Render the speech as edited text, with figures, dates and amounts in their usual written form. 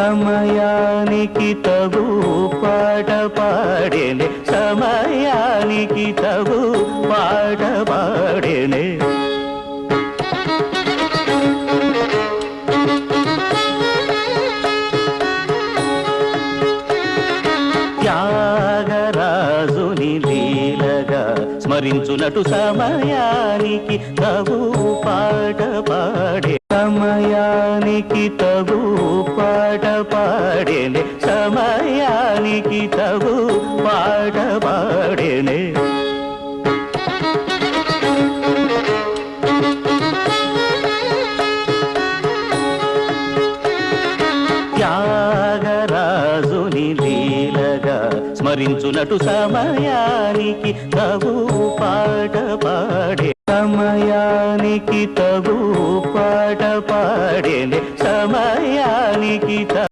సమయానికి తగు పాట పాడేనే సమయానికి తగు పాట పాడేనే త్యాగరాజుని లీలగా స్మరించునటు సమయానికి తగు పాట పాడే సమయానికి తగు పాట పాడేనే సమయానికి తగు పాట పాడేనే త్యాగరాజుని లీలగా స్మరించునటు సమయానికి తగు పాట పాడే సమయానికి తగు పాట పాడేనే సమయానికి